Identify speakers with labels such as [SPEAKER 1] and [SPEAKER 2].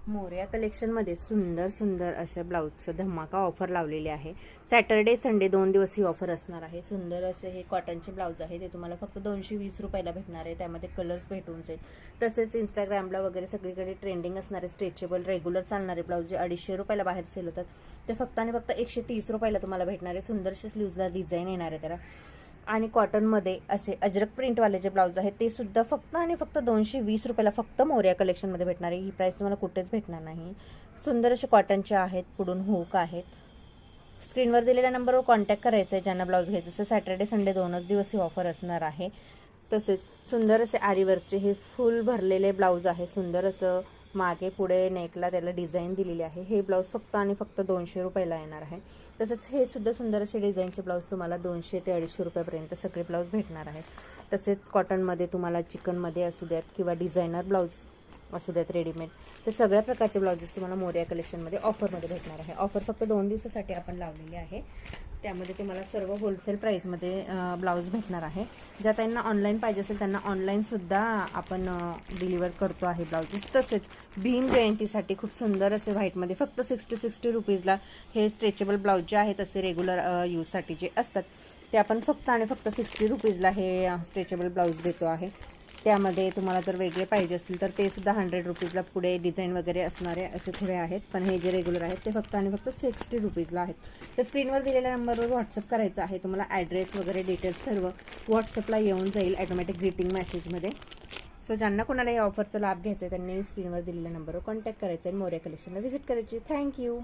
[SPEAKER 1] मोरया कलेक्शनमध्ये सुंदर सुंदर अशा ब्लाऊजचं धमाका ऑफर लावलेली आहे. सॅटर्डे संडे 2 दिवस ही ऑफर असणार आहे. सुंदर असे हे कॉटनचे ब्लाऊज आहे, ते तुम्हाला फक्त 220 रुपयाला भेटणार आहे. त्यामध्ये कलर्स भेटून जाईल. तसेच इंस्टाग्रामला वगैरे सगळीकडे ट्रेंडिंग असणारे स्ट्रेचेबल रेग्युलर चालणारे ब्लाऊज जे 250 रुपयाला बाहेर सेल होतात, ते फक्त आणि फक्त 130 रुपयाला तुम्हाला भेटणार आहे. सुंदरशी स्लीव्जला डिझाईन येणार आहे त्याला. आणि कॉटनमध्ये असे अजरक प्रिंटवाले जे ब्लाऊज आहेत ते सुद्धा फक्त आणि फक्त 220 रुपयाला फक्त मोरया कलेक्शनमध्ये भेटणार आहे. ही प्राईस तुम्हाला कुठेच भेटणार नाही. सुंदर असे कॉटनचे आहेत, पुढून हुक आहेत. स्क्रीनवर दिलेल्या नंबरवर कॉन्टॅक्ट करायचा आहे ज्यांना ब्लाऊज घ्यायचं असेल. सॅटर्डे संडे 2च दिवस ही ऑफर असणार आहे. तसेच सुंदर असे आरीवर्कचे हे फुल भरलेले ब्लाऊज आहे. सुंदर असं मागे पुढे नेकला त्याला डिझाईन दिलेली आहे. हे ब्लाऊज फक्त आणि फक्त 200 रुपयाला येणार आहे. तसंच हे सुद्धा सुंदर असे डिझाईनचे ब्लाऊज तुम्हाला 200 ते 250 रुपयापर्यंत सगळे ब्लाऊज भेटणार आहेत. तसेच कॉटनमध्ये तुम्हाला चिकनमध्ये असू द्यात किंवा डिझायनर ब्लाऊज असू द्यात रेडीमेड, तर सगळ्या प्रकारचे ब्लाउजेस तुम्हाला मोरया कलेक्शनमध्ये ऑफरमध्ये भेटणार आहे. ऑफर फक्त 2 दिवसासाठी आपण लावलेली आहे. त्यामध्ये तुम्हाला सर्व होलसेल प्राईसमध्ये ब्लाऊज भेटणार आहे. ज्या त्यांना ऑनलाईन पाहिजे असेल त्यांना ऑनलाईनसुद्धा आपण डिलिव्हर करतो आहे ब्लाउजेस. तसेच भीम जयंतीसाठी खूप सुंदर असे व्हाईटमध्ये फक्त 60 रुपीजला हे स्ट्रेचेबल ब्लाऊज जे आहेत असे रेग्युलर यूजसाठी जे असतात ते आपण फक्त आणि फक्त 60 रुपीजला हे स्ट्रेचेबल ब्लाऊज देतो आहे. त्यामध्ये तुम्हाला जर वेगळे पाहिजे असतील तर ते सुद्धा 100 रुपीजला पुढे डिझाईन वगैरे असणारे असे थोडे आहेत. पण हे जे रेग्युलर आहेत ते फक्त आणि फक्त 60 रुपीजला आहेत. तर स्क्रीनवर दिलेल्या नंबरवर व्हॉट्सअप करायचं आहे तुम्हाला. ॲड्रेस वगैरे डिटेल्स सर्व व्हॉट्सअपला येऊन जाईल ॲटोमॅटिक ग्रीटिंग मेसेजमध्ये. सो ज्यांना कोणाला या ऑफरचा लाभ घ्यायचा आहे त्यांनी स्क्रीनवर दिलेल्या नंबरवर कॉन्टॅक्ट करायचं आहे. मोरया कलेक्शनला व्हिजिट करायची. थँक्यू.